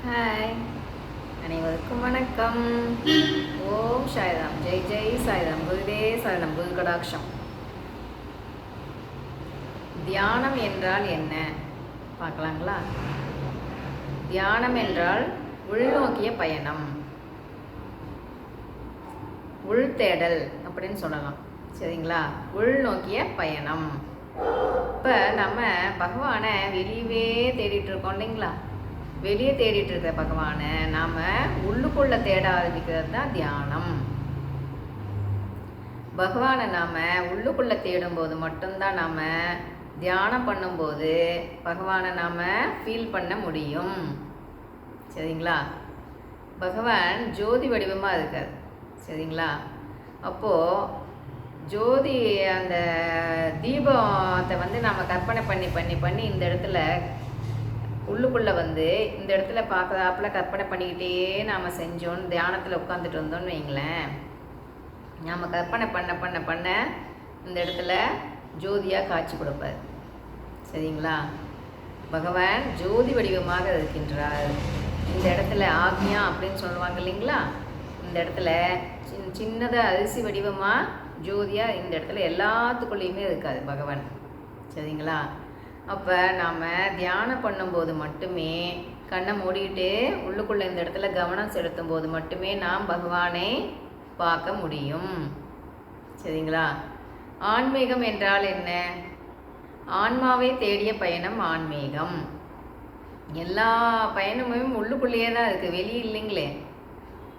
Hi, அனைவருக்கும் வணக்கம். ஓம் சாய்ராம், ஜெய் ஜெய் சாய்ராம், குருவே சரணம், குரு கடாட்சம். தியானம் என்றால் என்ன பார்க்கலாங்களா? தியானம் என்றால் உள்நோக்கிய பயணம், உள்தேடல் அப்படின்னு சொல்லலாம். சரிங்களா? உள்நோக்கிய பயணம். இப்போ நம்ம பகவானை வெளியவே தேடிட்டு இருக்கோம் இல்லைங்களா? வெளியே தேடிட்டு இருக்கிற பகவானை நாம் உள்ளுக்குள்ளே தேட ஆரம்பிக்கிறது தான் தியானம். பகவானை நாம் உள்ளுக்குள்ளே தேடும்போது மட்டும்தான் நாம் தியானம் பண்ணும்போது பகவானை நாம் ஃபீல் பண்ண முடியும். சரிங்களா? பகவான் ஜோதி வடிவமாக இருக்கார். சரிங்களா? அப்போது ஜோதி அந்த தீபத்தை நாம் கற்பனை பண்ணி பண்ணி பண்ணி இந்த இடத்துல உள்ளுக்குள்ளே இந்த இடத்துல பார்க்குறாப்புல கற்பனை பண்ணிக்கிட்டே நாம் செஞ்சோன்னு தியானத்தில் உட்காந்துட்டு வந்தோன்னு வைங்களேன், நாம் கற்பனை பண்ண பண்ண பண்ண இந்த இடத்துல ஜோதியாக காட்சி கொடுப்பார். சரிங்களா? பகவான் ஜோதி வடிவமாக இருக்கின்றார். இந்த இடத்துல ஆக்ஞா அப்படின்னு சொல்லுவாங்க இல்லைங்களா? இந்த இடத்துல சின்னதாக அரிசி வடிவமாக ஜோதியாக இந்த இடத்துல எல்லாத்துக்குள்ளேயுமே இருக்காது பகவான். சரிங்களா? அப்போ நாம் தியானம் பண்ணும்போது மட்டுமே கண்ணை மூடிக்கிட்டு உள்ளுக்குள்ளே இந்த இடத்துல கவனம் செலுத்தும் போது மட்டுமே நாம் பகவானை பார்க்க முடியும். சரிங்களா? ஆன்மீகம் என்றால் என்ன? ஆன்மாவை தேடிய பயணம் ஆன்மீகம். எல்லா பயணமும் உள்ளுக்குள்ளேயே தான் இருக்குது, வெளியே இல்லைங்களே.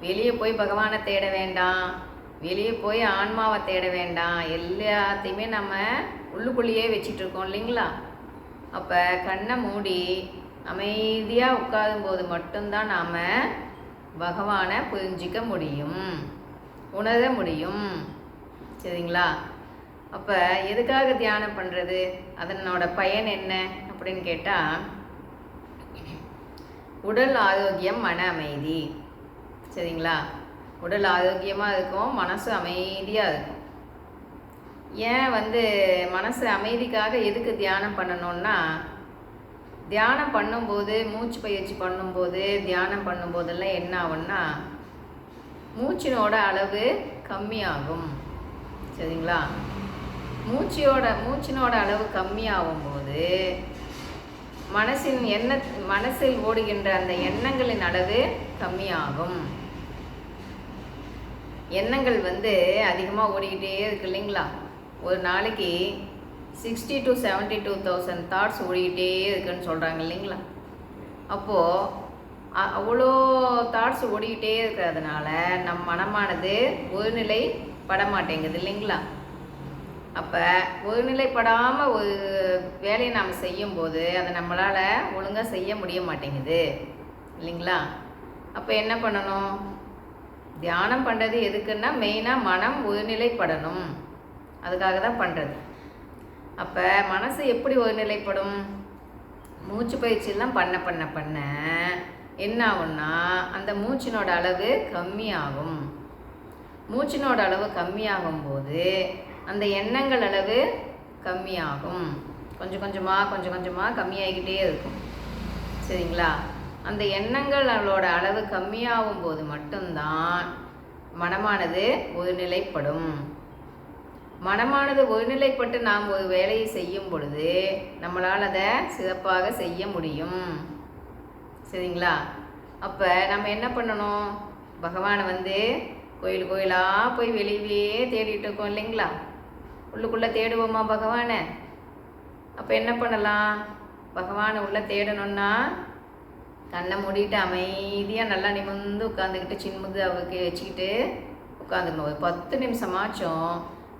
வெளியே போய் பகவானை தேட வேண்டாம், வெளியே போய் ஆன்மாவை தேட வேண்டாம், எல்லாத்தையுமே நம்ம உள்ளுக்குள்ளேயே வச்சிட்ருக்கோம் இல்லைங்களா? அப்போ கண்ணை மூடி அமைதியாக உட்காரும்போது மட்டும்தான் நாம் பகவானை புரிஞ்சிக்க முடியும், உணர முடியும். சரிங்களா? அப்போ எதுக்காக தியானம் பண்ணுறது, அதனோட பயன் என்ன அப்படின்னு கேட்டால், உடல் ஆரோக்கியம், மன அமைதி. சரிங்களா? உடல் ஆரோக்கியமாக இருக்கும், மனசு அமைதியாக இருக்கும். ஏன் மனசு அமைதிக்காக எதுக்கு தியானம் பண்ணணுன்னா, தியானம் பண்ணும்போது மூச்சு பயிற்சி பண்ணும்போது தியானம் பண்ணும்போதெல்லாம் என்ன ஆகும்னா மூச்சினோட அளவு கம்மியாகும். சரிங்களா? மூச்சினோட அளவு கம்மியாகும்போது மனசில் ஓடுகின்ற அந்த எண்ணங்களின் அளவு கம்மியாகும். எண்ணங்கள் அதிகமாக ஓடிக்கிட்டே இருக்கு இல்லைங்களா? ஒரு நாளைக்கு 60 to 72,000 தாட்ஸ் ஓடிக்கிட்டே இருக்குன்னு சொல்கிறாங்க இல்லைங்களா? அப்போது அவ்வளோ தாட்ஸ் ஓடிக்கிட்டே இருக்கிறதுனால நம் மனமானது ஒருநிலைப்பட மாட்டேங்குது இல்லைங்களா? அப்போ ஒருநிலைப்படாமல் ஒரு வேலையை நாம் செய்யும்போது அதை நம்மளால் ஒழுங்காக செய்ய முடிய மாட்டேங்குது இல்லைங்களா? அப்போ என்ன பண்ணணும்? தியானம் பண்ணுறது எதுக்குன்னா மெயினாக மனம் ஒருநிலைப்படணும், அதுக்காக தான் பண்ணுறது. அப்போ மனசு எப்படி ஒருநிலைப்படும்? மூச்சு பயிற்சியெல்லாம் பண்ண பண்ண பண்ண என்ன ஆகும்னா அந்த மூச்சினோட அளவு கம்மியாகும். மூச்சினோட அளவு கம்மியாகும்போது அந்த எண்ணங்கள் அளவு கம்மியாகும். கொஞ்சம் கொஞ்சமாக கம்மியாகிக்கிட்டே இருக்கும். சரிங்களா? அந்த எண்ணங்களோட அளவு கம்மியாகும் போது மட்டும்தான் மனமானது ஒருநிலைப்படும். மனமானது ஒருநிலைப்பட்டு நாம் ஒரு வேலையை செய்யும் பொழுது நம்மளால் அதை சிறப்பாக செய்ய முடியும். சரிங்களா? அப்போ நம்ம என்ன பண்ணணும்? பகவானை கோயில் கோயிலாக போய் வெளியே தேடிட்டு இருக்கோம் இல்லைங்களா? உள்ளுக்குள்ளே தேடுவோமா பகவானை? அப்போ என்ன பண்ணலாம்? பகவானை உள்ளே தேடணுன்னா கண்ணை மூடிட்டு அமைதியாக நல்லா நிமிர்ந்து உட்காந்துக்கிட்டு சின்முது அவருக்கு வச்சுக்கிட்டு உட்காந்துக்கணும். ஒரு 10 நிமிஷமாச்சும்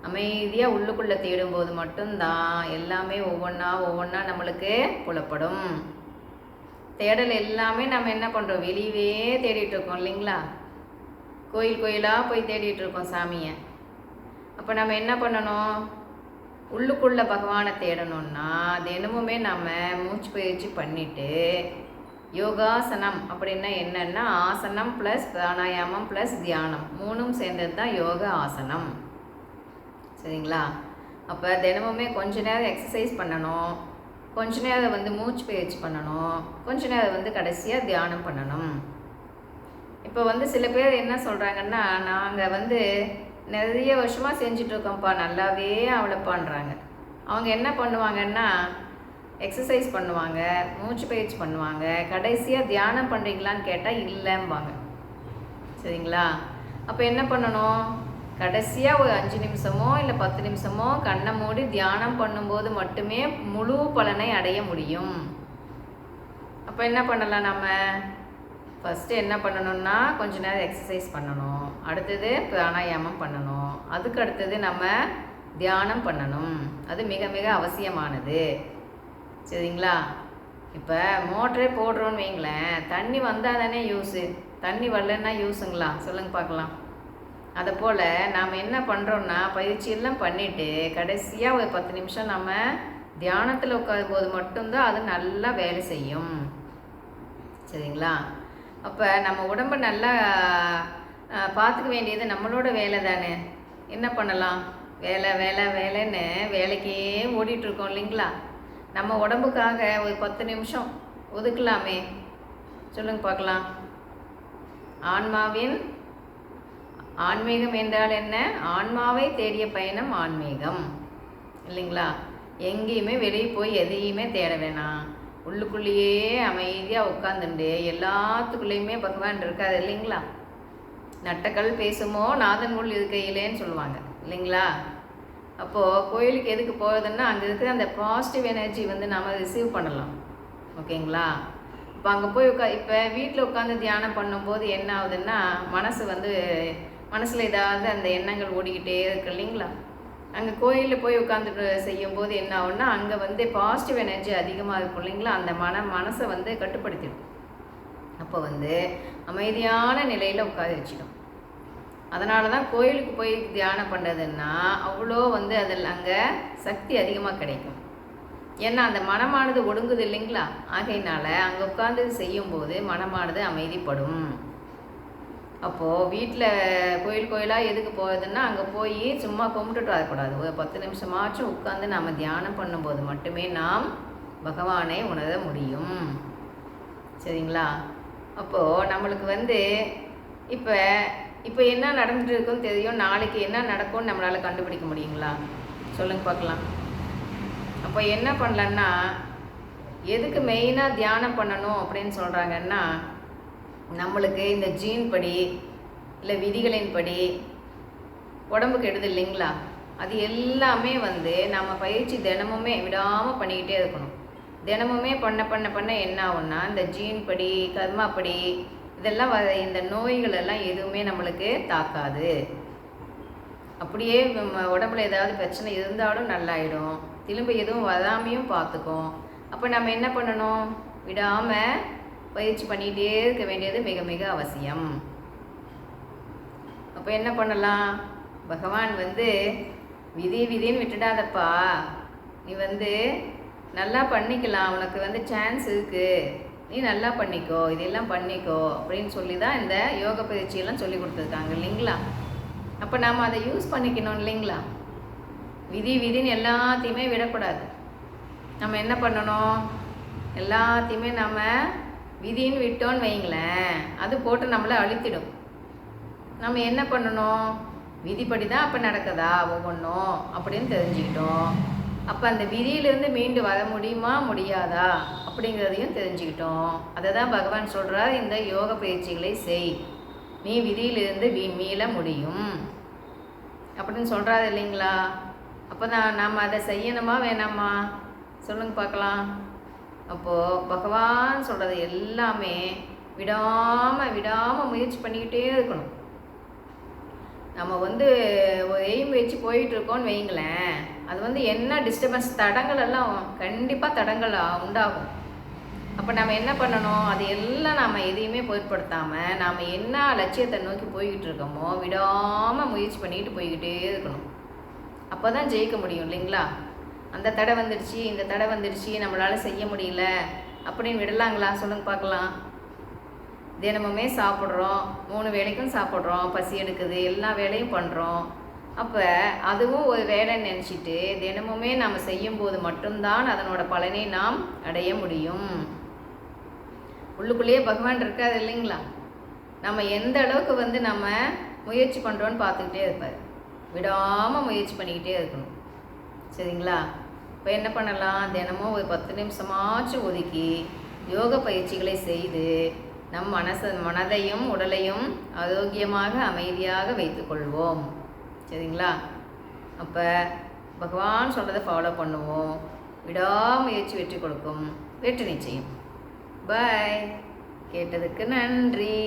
அமைதியாக உள்ளுக்குள்ளே தேடும்போது மட்டும்தான் எல்லாமே ஒவ்வொன்றா நம்மளுக்கு புலப்படும். தேடல் எல்லாமே நம்ம என்ன பண்ணுறோம்? வெளியவே தேடிட்டு இருக்கோம் இல்லைங்களா? கோயில் கோயிலாக போய் தேடிட்டு இருக்கோம் சாமியை. அப்போ நம்ம என்ன பண்ணணும்? உள்ளுக்குள்ளே பகவானை தேடணுன்னா தினமுமே நம்ம மூச்சு பயிற்சி பண்ணிவிட்டு யோகாசனம் அப்படின்னா என்னென்னா ஆசனம் ப்ளஸ் பிராணாயாமம் ப்ளஸ் தியானம் 3ம் சேர்ந்தது தான் யோக ஆசனம். சரிங்களா? அப்போ தினமுமே கொஞ்ச நேரம் எக்ஸசைஸ் பண்ணணும், கொஞ்ச நேரம் வந்து மூச்சு பயிற்சி பண்ணணும், கொஞ்ச நேரம் வந்து கடைசியாக தியானம் பண்ணணும். இப்போ வந்து சில பேர் என்ன சொல்கிறாங்கன்னா, நாங்கள் வந்து நிறைய வருஷமாக செஞ்சிட்ருக்கோம்ப்பா, நல்லாவே ஆகலப்பான்றாங்க. அவங்க என்ன பண்ணுவாங்கன்னா, எக்ஸசைஸ் பண்ணுவாங்க, மூச்சு பயிற்சி பண்ணுவாங்க, கடைசியாக தியானம் பண்ணுறீங்களான்னு கேட்டால் இல்லைம்பாங்க. சரிங்களா? அப்போ என்ன பண்ணணும்? கடைசியாக ஒரு 5 நிமிஷமோ இல்லை 10 நிமிஷமோ கண்ணை மூடி தியானம் பண்ணும்போது மட்டுமே முழு பலனை அடைய முடியும். அப்போ என்ன பண்ணலாம் நம்ம? ஃபஸ்ட்டு என்ன பண்ணணும்னா, கொஞ்ச நேரம் எக்ஸசைஸ் பண்ணணும், அடுத்தது பிராணாயாமம் பண்ணணும், அதுக்கு அடுத்தது நம்ம தியானம் பண்ணணும். அது மிக மிக அவசியமானது. சரிங்களா? இப்போ மோட்டரே போடுறோன்னு வைங்களேன், தண்ணி வந்தால் தானே யூஸு, தண்ணி வரலன்னா யூஸுங்களா? சொல்லுங்கள் பார்க்கலாம். அதை போல் நாம் என்ன பண்ணுறோன்னா, பயிற்சியெல்லாம் பண்ணிவிட்டு கடைசியாக ஒரு 10 நிமிஷம் நம்ம தியானத்தில் உட்காரும் போது மட்டும்தான் அது நல்லா வேலை செய்யும். சரிங்களா? அப்போ நம்ம உடம்பை நல்லா பார்த்துக்க வேண்டியது நம்மளோட வேலை தானே. என்ன பண்ணலாம்? வேலை வேலை வேலைன்னு வேலைக்கே ஓடிட்டுருக்கோம் இல்லைங்களா? நம்ம உடம்புக்காக ஒரு 10 நிமிஷம் ஒதுக்கலாமே. சொல்லுங்க பார்க்கலாம். ஆன்மீகம் என்றால் என்ன? ஆன்மாவை தேடிய பயணம் ஆன்மீகம் இல்லைங்களா? எங்கேயுமே வெளியே போய் எதையுமே தேட வேணாம், உள்ளுக்குள்ளேயே அமைதியாக உட்காந்துண்டு எல்லாத்துக்குள்ளேயுமே பகவான் இருக்காது இல்லைங்களா? நட்டக்கல் பேசுமோ நாதன் உள் இருக்கையிலேன்னு சொல்லுவாங்க இல்லைங்களா? அப்போது கோயிலுக்கு எதுக்கு போகுதுன்னா, அங்கே இருக்கிற அந்த பாசிட்டிவ் எனர்ஜி வந்து நம்ம ரிசீவ் பண்ணலாம். ஓகேங்களா? இப்போ அங்கே போய் இப்போ வீட்டில் உட்காந்து தியானம் பண்ணும்போது என்ன ஆகுதுன்னா, மனசில் ஏதாவது அந்த எண்ணங்கள் ஓடிக்கிட்டே இருக்கு இல்லைங்களா? அங்கே கோயிலில் போய் உட்காந்துட்டு செய்யும்போது என்ன ஆகுன்னா, அங்கே வந்து பாசிட்டிவ் எனர்ஜி அதிகமாக இருக்கும் இல்லைங்களா? அந்த மனசை வந்து கட்டுப்படுத்திடும். அப்போ வந்து அமைதியான நிலையில் உட்கார வச்சிடும். அதனால தான் கோயிலுக்கு போய் தியானம் பண்ணுறதுன்னா அவ்வளோ வந்து அதில் அங்கே சக்தி அதிகமாக கிடைக்கும். ஏன்னா அந்த மனமானது ஒடுங்குது இல்லைங்களா? ஆகையினால அங்கே உட்காந்து செய்யும்போது மனமானது அமைதிப்படும். அப்போது வீட்டில் கோயிலாக எதுக்கு போகுதுன்னா, அங்கே போய் சும்மா கும்பிட்டுட்டு வரக்கூடாது. ஒரு 10 நிமிஷமாச்சும் உட்காந்து நம்ம தியானம் பண்ணும்போது மட்டுமே நாம் பகவானை உணர முடியும். சரிங்களா? அப்போது நம்மளுக்கு வந்து இப்போ என்ன நடந்துட்டு இருக்குன்னு தெரியும், நாளைக்கு என்ன நடக்கும்னு நம்மளால் கண்டுபிடிக்க முடியுங்களா? சொல்லுங்க பார்க்கலாம். அப்போ என்ன பண்ணலன்னா, எதுக்கு மெயினாக தியானம் பண்ணணும் அப்படின்னு சொல்கிறாங்கன்னா, நம்மளுக்கு இந்த ஜீன் படி இல்லை விதிகளின் படி உடம்பு கெடுது இல்லைங்களா? அது எல்லாமே வந்து நம்ம பயிற்சி தினமுமே விடாமல் பண்ணிக்கிட்டே இருக்கணும். தினமுமே பண்ண என்ன ஆகும்னா, இந்த ஜீன் படி கர்மாப்படி இதெல்லாம் இந்த நோய்கள் எல்லாம் எதுவுமே நம்மளுக்கு தாக்காது. அப்படியே உடம்புல ஏதாவது பிரச்சனை இருந்தாலும் நல்லாயிடும், திரும்ப எதுவும் வராமையும் பார்த்துக்கும். அப்போ நம்ம என்ன பண்ணணும்? விடாமல் பயிற்சி பண்ணிகிட்டே இருக்க வேண்டியது மிக மிக அவசியம். அப்போ என்ன பண்ணலாம்? பகவான் வந்து விதின்னு விட்டுடாதப்பா, நீ வந்து நல்லா பண்ணிக்கலாம், உனக்கு வந்து சான்ஸ் இருக்குது, நீ நல்லா பண்ணிக்கோ, இதெல்லாம் பண்ணிக்கோ அப்படின்னு சொல்லி தான் இந்த யோக பயிற்சியெல்லாம் சொல்லி கொடுத்துருக்காங்க இல்லைங்களா? அப்போ நாம் அதை யூஸ் பண்ணிக்கணும் இல்லைங்களா? விதின்னு எல்லாத்தையுமே விடக்கூடாது. நம்ம என்ன பண்ணணும்? எல்லாத்தையுமே நம்ம விதின்னு விட்டோன்னு வைங்களேன், அது போட்டு நம்மளை அழுத்திடும். நம்ம என்ன பண்ணணும்? விதிப்படி தான் அப்போ நடக்குதா ஒவ்வொன்றும் அப்படின்னு தெரிஞ்சுக்கிட்டோம். அப்போ அந்த விதியிலேருந்து மீண்டு வர முடியுமா முடியாதா அப்படிங்கிறதையும் தெரிஞ்சுக்கிட்டோம். அதை தான் பகவான் சொல்கிறார், இந்த யோக பயிற்சிகளை செய், நீ விதியிலிருந்து மீள முடியும் அப்படின்னு சொல்கிறாரு இல்லைங்களா? அப்போ தான் நம்ம அதை செய்யணுமா வேணாமா? சொல்லுங்க பார்க்கலாம். அப்போது பகவான் சொல்கிறது எல்லாமே விடாமல் முயற்சி பண்ணிக்கிட்டே இருக்கணும். நம்ம வந்து ஒரு எய்ம் வச்சு போயிட்டுருக்கோன்னு வைங்களேன், அது வந்து என்ன டிஸ்டர்பன்ஸ் தடங்கள் எல்லாம் கண்டிப்பாக தடங்கள் உண்டாகும். அப்போ நம்ம என்ன பண்ணணும்? அது எல்லாம் நாம் எதையுமே பொருட்படுத்தாமல் நாம் என்ன லட்சியத்தை நோக்கி போய்கிட்டு இருக்கோமோ விடாமல் முயற்சி பண்ணிக்கிட்டு போய்கிட்டே இருக்கணும். அப்போ தான் ஜெயிக்க முடியும் இல்லைங்களா? அந்த தடை வந்துடுச்சு, இந்த தடை வந்துடுச்சு, நம்மளால் செய்ய முடியல அப்படின்னு விடலாங்களா? சொல்லுங்க பார்க்கலாம். தினமுமே சாப்பிட்றோம், 3 வேளைக்கும் சாப்பிட்றோம், பசி எடுக்குது, எல்லா வேலையும் பண்ணுறோம், அப்போ அதுவும் ஒரு வேலைன்னு நினச்சிட்டு தினமுமே நாம் செய்யும்போது மட்டும்தான் அதனோட பலனை நாம் அடைய முடியும். உள்ளுக்குள்ளேயே பகவான் இருக்காது இல்லைங்களா? நம்ம எந்த அளவுக்கு நம்ம முயற்சி பண்ணுறோன்னு பார்த்துக்கிட்டே இருப்பார். விடாமல் முயற்சி பண்ணிக்கிட்டே இருக்கணும். சரிங்களா? இப்போ என்ன பண்ணலாம்? தினமும் ஒரு 10 நிமிஷமாச்சும் ஒதுக்கி யோக பயிற்சிகளை செய்து நம் மனதையும் உடலையும் ஆரோக்கியமாக அமைதியாக வைத்துக்கொள்வோம். சரிங்களா? அப்போ பகவான் சொல்கிறத ஃபாலோ பண்ணுவோம். விடாமுயற்சி வெற்றி கொடுக்கும். வெற்றி நிச்சயம். பாய். கேட்டதுக்கு நன்றி.